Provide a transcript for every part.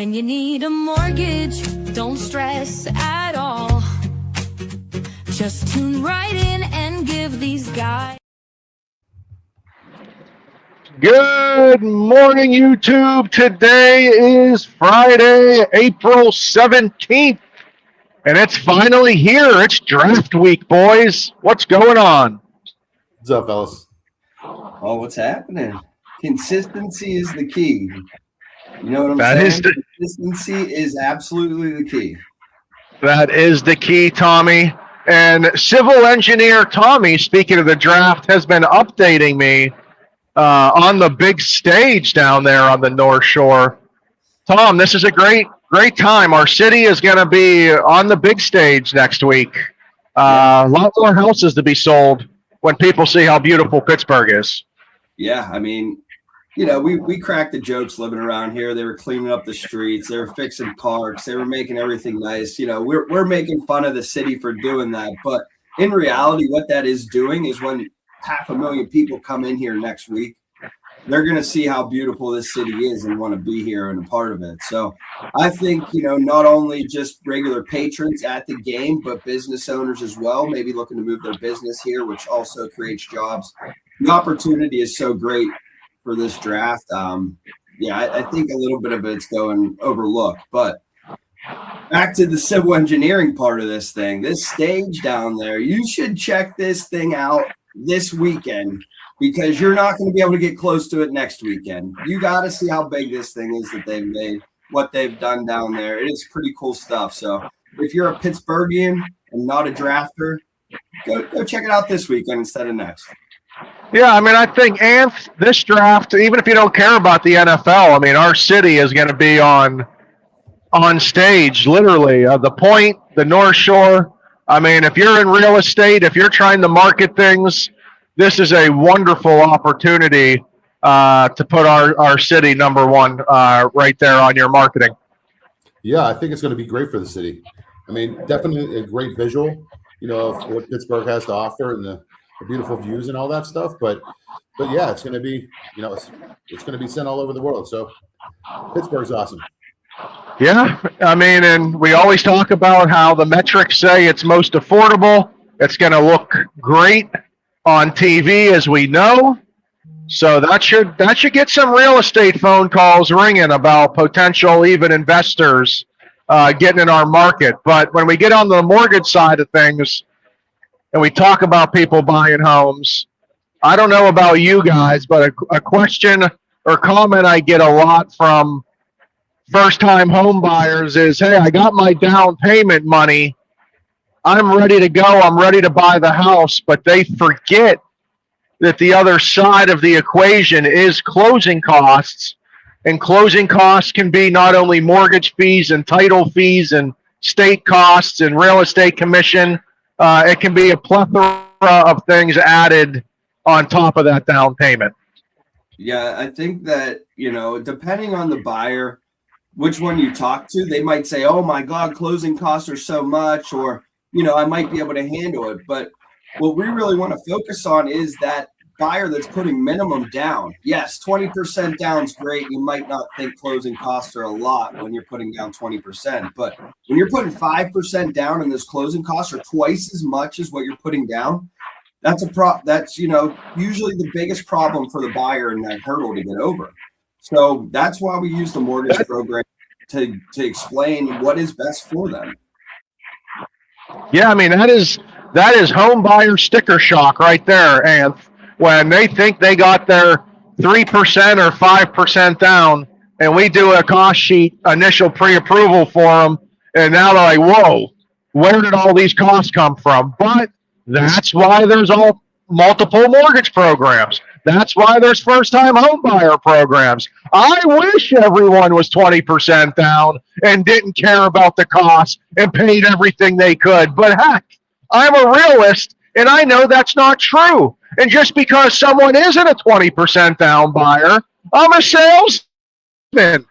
When you need a mortgage, don't stress at all. Just tune right in and give these guys. Good morning, YouTube. Today is Friday, April 17th, and it's finally here. It's draft week, boys. What's going on? What's up, fellas? Oh, what's happening? Consistency is the key. You know what I'm That saying? is the- Consistency is absolutely the key. That is the key, Tommy. And civil engineer Tommy, speaking of the draft, has been updating me on the big stage down there on the North Shore. Tom, this is a great time. Our city is going to be on the big stage next week. A lot more houses to be sold when people see how beautiful Pittsburgh is. Yeah, I mean, you know, we cracked the jokes living around here. They were cleaning up the streets. They were fixing parks. They were making everything nice. You know, we're making fun of the city for doing that. But in reality, what that is doing is when 500,000 people come in here next week, they're going to see how beautiful this city is and want to be here and a part of it. So I think, you know, not only just regular patrons at the game, but business owners as well, maybe looking to move their business here, which also creates jobs. The opportunity is so great for this draft. I think a little bit of it's going overlooked, but back to the civil engineering part of this thing, this stage down there, you should check this thing out this weekend because you're not going to be able to get close to it next weekend. You got to see how big this thing is that they've made, what they've done down there. It is pretty cool stuff. So if you're a Pittsburghian and not a drafter, go check it out this weekend instead of next. Yeah, I mean, I think, this draft, even if you don't care about the NFL, I mean, our city is going to be on stage, literally. The Point, the North Shore. I mean, if you're in real estate, if you're trying to market things, this is a wonderful opportunity to put our city number one right there on your marketing. Yeah, I think it's going to be great for the city. I mean, definitely a great visual, you know, of what Pittsburgh has to offer and the beautiful views and all that stuff. But yeah, it's going to be, you know, it's going to be sent all over the world. So Pittsburgh's awesome. Yeah, I mean, and we always talk about how the metrics say it's most affordable. It's going to look great on TV, as we know. So that should get some real estate phone calls ringing about potential even investors getting in our market. But when we get on the mortgage side of things and we talk about people buying homes, I don't know about you guys, but a question or comment I get a lot from first-time home buyers is, hey, I got my down payment money. I'm ready to go. I'm ready to buy the house, but they forget that the other side of the equation is closing costs, and closing costs can be not only mortgage fees and title fees and state costs and real estate commission. It can be a plethora of things added on top of that down payment. Yeah, I think that, you know, depending on the buyer, which one you talk to, they might say, oh my God, closing costs are so much, or, you know, I might be able to handle it. But what we really want to focus on is that buyer that's putting minimum down. Yes, 20% down is great. You might not think closing costs are a lot when you're putting down 20%, but when you're putting 5% down and those closing costs are twice as much as what you're putting down, that's, you know, usually the biggest problem for the buyer and that hurdle to get over. So that's why we use the mortgage program to explain what is best for them. Yeah, I mean, that is home buyer sticker shock right there. And when they think they got their 3% or 5% down, and we do a cost sheet initial pre-approval for them, and now they're like, whoa, where did all these costs come from? But that's why there's all multiple mortgage programs. That's why there's first-time home buyer programs. I wish everyone was 20% down and didn't care about the costs and paid everything they could. But heck, I'm a realist, and I know that's not true. And just because someone isn't a 20% down buyer, I'm a salesman.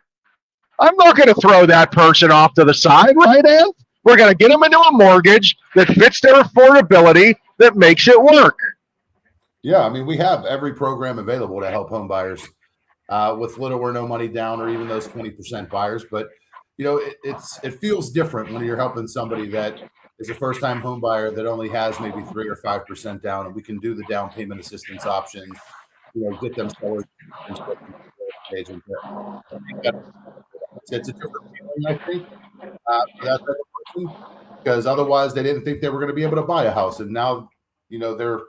I'm not going to throw that person off to the side, right, Ann? We're going to get them into a mortgage that fits their affordability, that makes it work. Yeah, I mean, we have every program available to help home buyers with little or no money down, or even those 20% buyers. But it feels different when you're helping somebody that is a first time home buyer that only has maybe 3 or 5% down, and we can do the down payment assistance options, get them started. It's a different feeling, I think, for that type of person, because otherwise they didn't think they were going to be able to buy a house, and now they're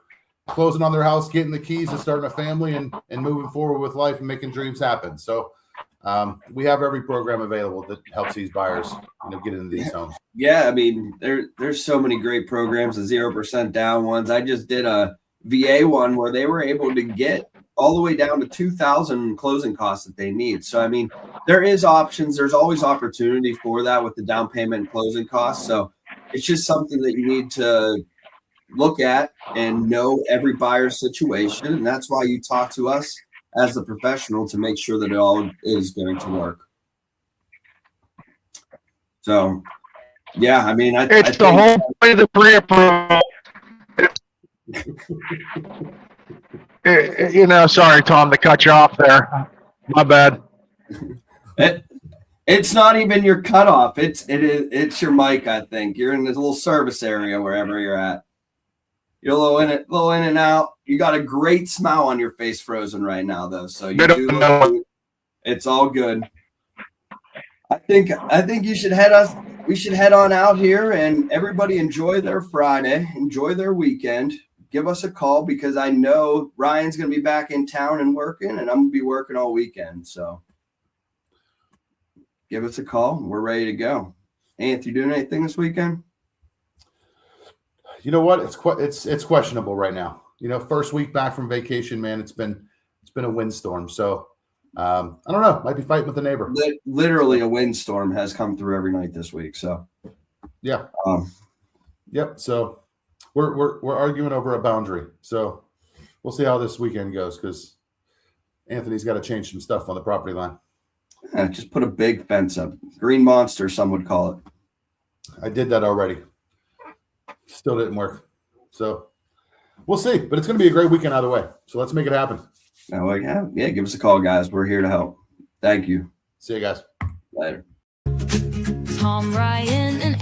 closing on their house, getting the keys, and starting a family, and moving forward with life and making dreams happen. So we have every program available that helps these buyers get into these homes. Yeah, I mean, there's so many great programs, the 0% down ones. I just did a VA one where they were able to get all the way down to $2,000 closing costs that they need. So, I mean, there is options. There's always opportunity for that with the down payment and closing costs. So it's just something that you need to look at and know every buyer's situation. And that's why you talk to us as the professional to make sure that it all is going to work. So, yeah, I mean, It's the whole point of the pre-approval. Sorry, Tom, to cut you off there. My bad. It's not even your cutoff. It's your mic. I think you're in this little service area wherever you're at. You're a little in and out. You got a great smile on your face, frozen right now, though. So you do look good. It's all good. I think you should we should head on out here, and everybody enjoy their Friday, enjoy their weekend. Give us a call, because I know Ryan's going to be back in town and working, and I'm going to be working all weekend. So give us a call. We're ready to go. Anthony, you doing anything this weekend? You know what? It's questionable right now. First week back from vacation, man. It's been a windstorm. So I don't know. Might be fighting with the neighbor. Literally a windstorm has come through every night this week. So yeah. Yep. So we're arguing over a boundary. So we'll see how this weekend goes, because Anthony's got to change some stuff on the property line. Just put a big fence up. Green monster, some would call it. I did that already. Still didn't work. So we'll see. But it's going to be a great weekend either way. So let's make it happen. Yeah, give us a call, guys. We're here to help. Thank you. See you guys. Later. Tom, Ryan, and